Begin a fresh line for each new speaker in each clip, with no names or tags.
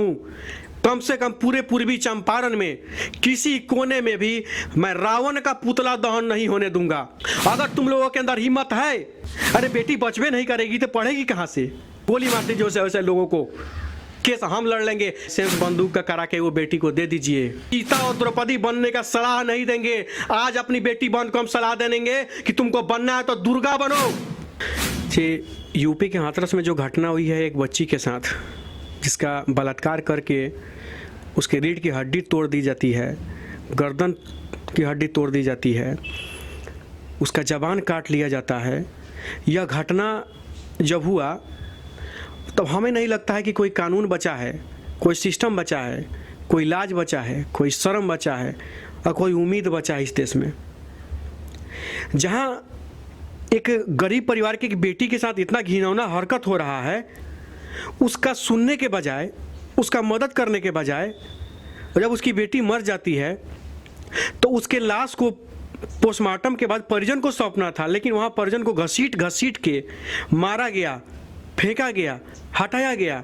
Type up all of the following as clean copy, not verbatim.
हूं, कम से कम पूरे पूर्वी चंपारण में किसी कोने में भी मैं रावण का पुतला दहन नहीं होने दूंगा। अगर तुम लोगों के अंदर हिम्मत है, अरे बेटी बचवे नहीं करेगी तो पढ़ेगी कहां से? गोली मारते जो वैसे लोगों को, केस हम लड़ लेंगे। सेंस बंदूक का करा के वो बेटी को दे दीजिए। सीता और द्रौपदी बनने का सलाह नहीं देंगे। आज अपनी बेटी बन को हम सलाह देंगे कि तुमको बनना है तो दुर्गा बनो। यूपी के हाथरस में जो घटना हुई है एक बच्ची के साथ, जिसका बलात्कार करके उसके रीढ़ की हड्डी तोड़ दी जाती है, गर्दन की हड्डी तोड़ दी जाती है, उसका जबान काट लिया जाता है। यह घटना जब हुआ तब हमें नहीं लगता है कि कोई कानून बचा है, कोई सिस्टम बचा है, कोई लाज बचा है, कोई शर्म बचा है और कोई उम्मीद बचा है इस देश में। जहाँ एक गरीब परिवार की बेटी के साथ इतना घिनौना हरकत हो रहा है, उसका सुनने के बजाय, उसका मदद करने के बजाय, जब उसकी बेटी मर जाती है तो उसके लाश को पोस्टमार्टम के बाद परिजन को सौंपना था, लेकिन वहाँ परिजन को घसीट घसीट के मारा गया, फेंका गया, हटाया गया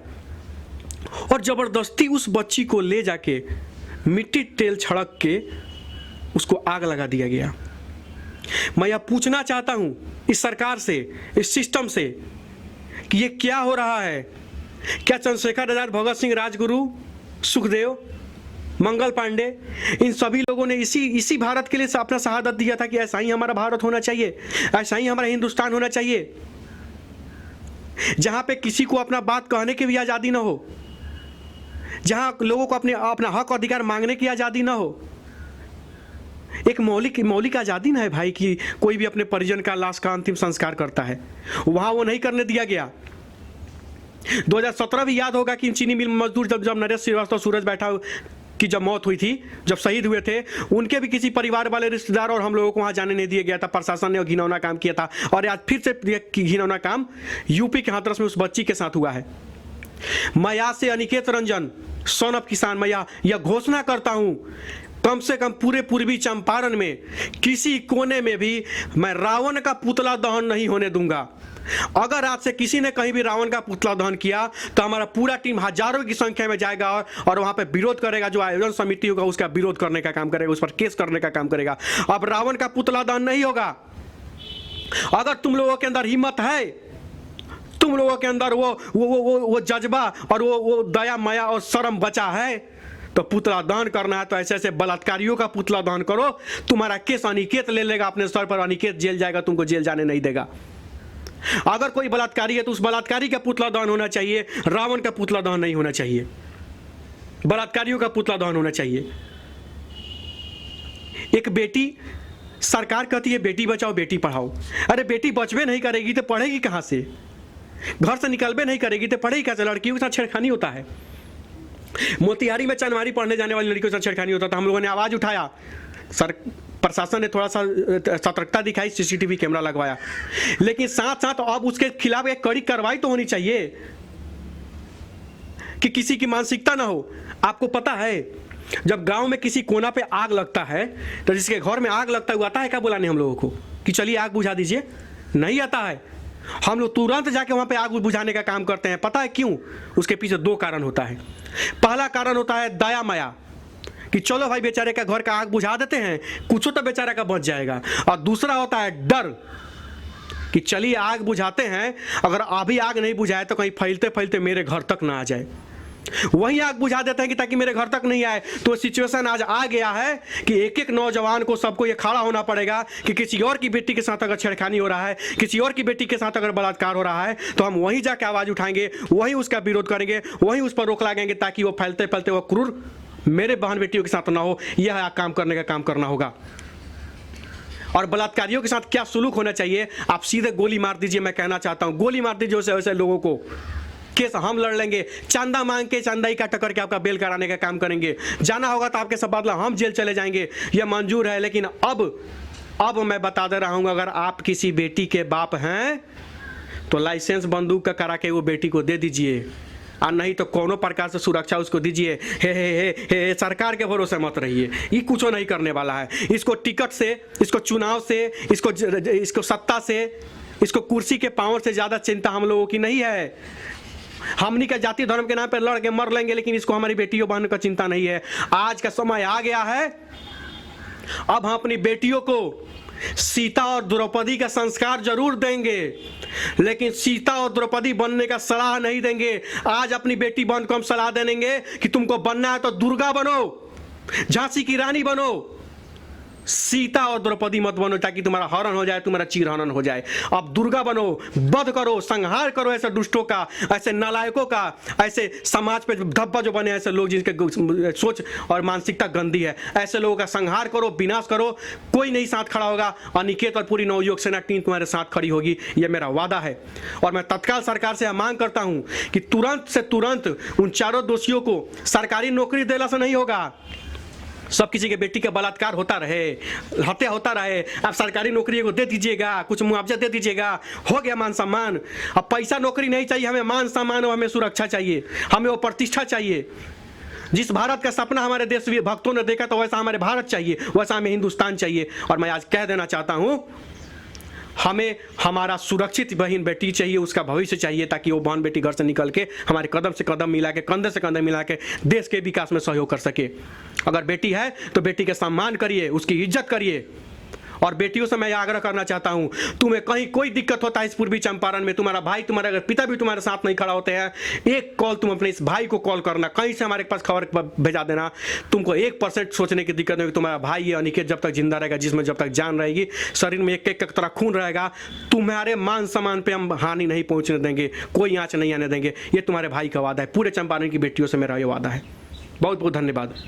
और ज़बरदस्ती उस बच्ची को ले जाके मिट्टी तेल छिड़क के उसको आग लगा दिया गया। मैं यह पूछना चाहता हूँ इस सरकार से, इस सिस्टम से कि ये क्या हो रहा है? क्या चंद्रशेखर आजाद, भगत सिंह, राजगुरु, सुखदेव, मंगल पांडे, इन सभी लोगों ने इसी भारत के लिए अपना शहादत दिया था कि ऐसा ही हमारा भारत होना चाहिए, ऐसा ही हमारा हिंदुस्तान होना चाहिए, जहाँ पे किसी को अपना बात कहने की भी आज़ादी ना हो, जहाँ लोगों को अपना हक अधिकार मांगने की आज़ादी ना हो। एक मौलिक आज़ादी ना है भाई कि कोई भी अपने परिजन का लाश का अंतिम संस्कार करता है, वहाँ वो नहीं करने दिया गया। 2017 भी याद होगा कि चीनी मिल मजदूर जब नरेश श्रीवास्तव, सूरज बैठा की जब मौत हुई थी, जब शहीद हुए थे, उनके भी किसी परिवार वाले रिश्तेदार और हम लोगों को वहाँ जाने नहीं दिया गया था। प्रशासन ने घिनौना काम किया था और आज फिर से घिनौना काम यूपी के हाथरस में उस बच्ची के साथ हुआ है। मैं आज से अनिकेत रंजन, सन ऑफ किसान, मैं यह घोषणा करता हूँ, कम से कम पूरे पूर्वी चंपारण में किसी कोने में भी मैं रावण का पुतला दहन नहीं होने दूंगा। अगर आज से किसी ने कहीं भी रावण का पुतला दहन किया तो हमारा पूरा टीम हजारों की संख्या में जाएगा और वहां पे विरोध करेगा। जो आयोजन समिति होगा उसका विरोध करने का काम करेगा, उस पर केस करने का काम करेगा। अब रावण का पुतला दहन नहीं होगा। अगर तुम लोगों के अंदर हिम्मत है, तुम लोगों के अंदर वो जज्बा और वो दया माया और शर्म बचा है, तो पुतला दहन करना है तो ऐसे ऐसे बलात्कारियों का पुतला दहन करो। तुम्हारा केस अनिकेत ले लेगा अपने सर पर, अनिकेत जेल जाएगा, तुमको जेल जाने नहीं देगा। अगर कोई बलात्कारी है तो उस बलात्कारी का पुतला दहन होना चाहिए, रावण का पुतला दहन नहीं होना चाहिए। बलात्कारियों का पुतला दहन होना चाहिए। एक बेटी, सरकार कहती है बेटी बचाओ बेटी पढ़ाओ, अरे बेटी बचवे नहीं करेगी तो पढ़ेगी कहां से? घर से निकलबे नहीं करेगी तो पढ़ेगी कैसे? लड़कियों के साथ छेड़खानी होता है। मोतिहारी में चंदवारी पढ़ने जाने वाली लड़कियों के साथ छेड़खानी होता था। हम लोगों ने आवाज उठाया, प्रशासन ने थोड़ा सा सतर्कता दिखाई, सीसीटीवी कैमरा लगवाया, लेकिन साथ साथ अब उसके खिलाफ एक कड़ी कार्रवाई तो होनी चाहिए कि किसी की मानसिकता ना हो। आपको पता है जब गांव में किसी कोना पे आग लगता है तो जिसके घर में आग लगता है वो आता है क्या बुलाने हम लोगों को कि चलिए आग बुझा दीजिए? नहीं आता है। हम लोग तुरंत जाके वहां पे आग बुझाने का काम करते हैं। पता है क्यों? उसके पीछे दो कारण होता है। पहला कारण होता है दया माया कि चलो भाई बेचारे का घर का आग बुझा देते हैं, कुछ तो बेचारा का बच जाएगा। और दूसरा होता है डर कि चलिए आग बुझाते हैं, अगर अभी आग नहीं बुझाए तो कहीं फैलते फैलते मेरे घर तक ना आ जाए। वहीं आग बुझा देते हैं कि ताकि मेरे घर तक नहीं आए। तो सिचुएशन आज आ गया है कि एक एक नौजवान को, सबको ये खड़ा होना पड़ेगा कि किसी और की बेटी के साथ अगर छेड़खानी हो रहा है, किसी और की बेटी के साथ अगर बलात्कार हो रहा है, तो हम वहीं जाके आवाज उठाएंगे, वहीं उसका विरोध करेंगे, वहीं उस पर रोक लगाएंगे ताकि वो फैलते फैलते वो क्रूर मेरे बहन बेटियों के साथ ना हो। यह काम करने का काम करना होगा। और बलात्कारियों के साथ क्या सुलूक होना चाहिए, आप सीधे गोली मार दीजिए। मैं कहना चाहता हूं गोली मार दीजिए वैसे वैसे लोगों को, केस हम लड़ लेंगे। चंदा मांग के चंदा इकट्ठा करके आपका बेल कराने का काम करेंगे। जाना होगा तो आपके सब बदला हम जेल चले जाएंगे, यह मंजूर है। लेकिन अब मैं बता दे रहा हूं, अगर आप किसी बेटी के बाप हैं तो लाइसेंस बंदूक का करा के वो बेटी को दे दीजिए, और नहीं तो कोनो प्रकार से सुरक्षा उसको दीजिए। हे सरकार के भरोसे मत रहिए, ये कुछ नहीं करने वाला है। इसको टिकट से, इसको चुनाव से, इसको सत्ता से, इसको कुर्सी के पावर से ज़्यादा चिंता हम लोगों की नहीं है। हमनी का जाति धर्म के नाम पे लड़ के मर लेंगे, लेकिन इसको हमारी बेटियों बहन का चिंता नहीं है। आज का समय आ गया है, अब हम अपनी बेटियों को सीता और द्रौपदी का संस्कार जरूर देंगे, लेकिन सीता और द्रौपदी बनने का सलाह नहीं देंगे। आज अपनी बेटी बहन को हम सलाह देंगे कि तुमको बनना है तो दुर्गा बनो, झांसी की रानी बनो, सीता और द्रौपदी मत बनो ताकि तुम्हारा हरण हो जाए, तुम्हारा चीरहरण हो जाए। अब दुर्गा बनो, वध करो, संहार करो ऐसे दुष्टों का, ऐसे नालायकों का, ऐसे समाज पे धब्बा जो बने ऐसे लोग जिनके सोच और मानसिकता गंदी है, ऐसे लोगों का संहार करो, विनाश करो। कोई नहीं साथ खड़ा होगा, अनिकेत और पूरी नवयुवक सेना टीम तुम्हारे साथ खड़ी होगी, यह मेरा वादा है। और मैं तत्काल सरकार से मांग करता हूं कि तुरंत से तुरंत उन चारों दोषियों को सरकारी नौकरी देने से नहीं होगा। सब किसी के बेटी का बलात्कार होता रहे, हत्या होता रहे, आप सरकारी नौकरी को दे दीजिएगा, कुछ मुआवजा दे दीजिएगा, हो गया मान सम्मान। अब पैसा नौकरी नहीं चाहिए, हमें मान सम्मान और हमें सुरक्षा चाहिए, हमें वो प्रतिष्ठा चाहिए। जिस भारत का सपना हमारे देश भक्तों ने देखा तो वैसा हमारे भारत चाहिए, वैसा हमें हिंदुस्तान चाहिए। और मैं आज कह देना चाहता हूं, हमें हमारा सुरक्षित बहन बेटी चाहिए, उसका भविष्य चाहिए, ताकि वो बहन बेटी घर से निकल के हमारे कदम से कदम मिला के, कंधे से कंधे मिला के देश के विकास में सहयोग कर सके। अगर बेटी है तो बेटी का सम्मान करिए, उसकी इज्जत करिए। और बेटियों से मैं आग्रह करना चाहता हूं, तुम्हें कहीं कोई दिक्कत होता है इस पूर्वी चंपारण में, तुम्हारा भाई, तुम्हारे अगर पिता भी तुम्हारे साथ नहीं खड़ा होते हैं, एक कॉल तुम अपने इस भाई को कॉल करना, कहीं से हमारे पास खबर भेजा देना। तुमको 1% सोचने की दिक्कत नहीं कि तुम्हारा भाई ये अनिकेत जब तक जिंदा रहेगा, जिसमें जब तक जान रहेगी, शरीर में एक एक तरह खून रहेगा, तुम्हारे मान सम्मान पे हम हानि नहीं पहुंचने देंगे, कोई आंच नहीं आने देंगे। ये तुम्हारे भाई का वादा है, पूरे चंपारण की बेटियों से मेरा ये वादा है। बहुत बहुत धन्यवाद।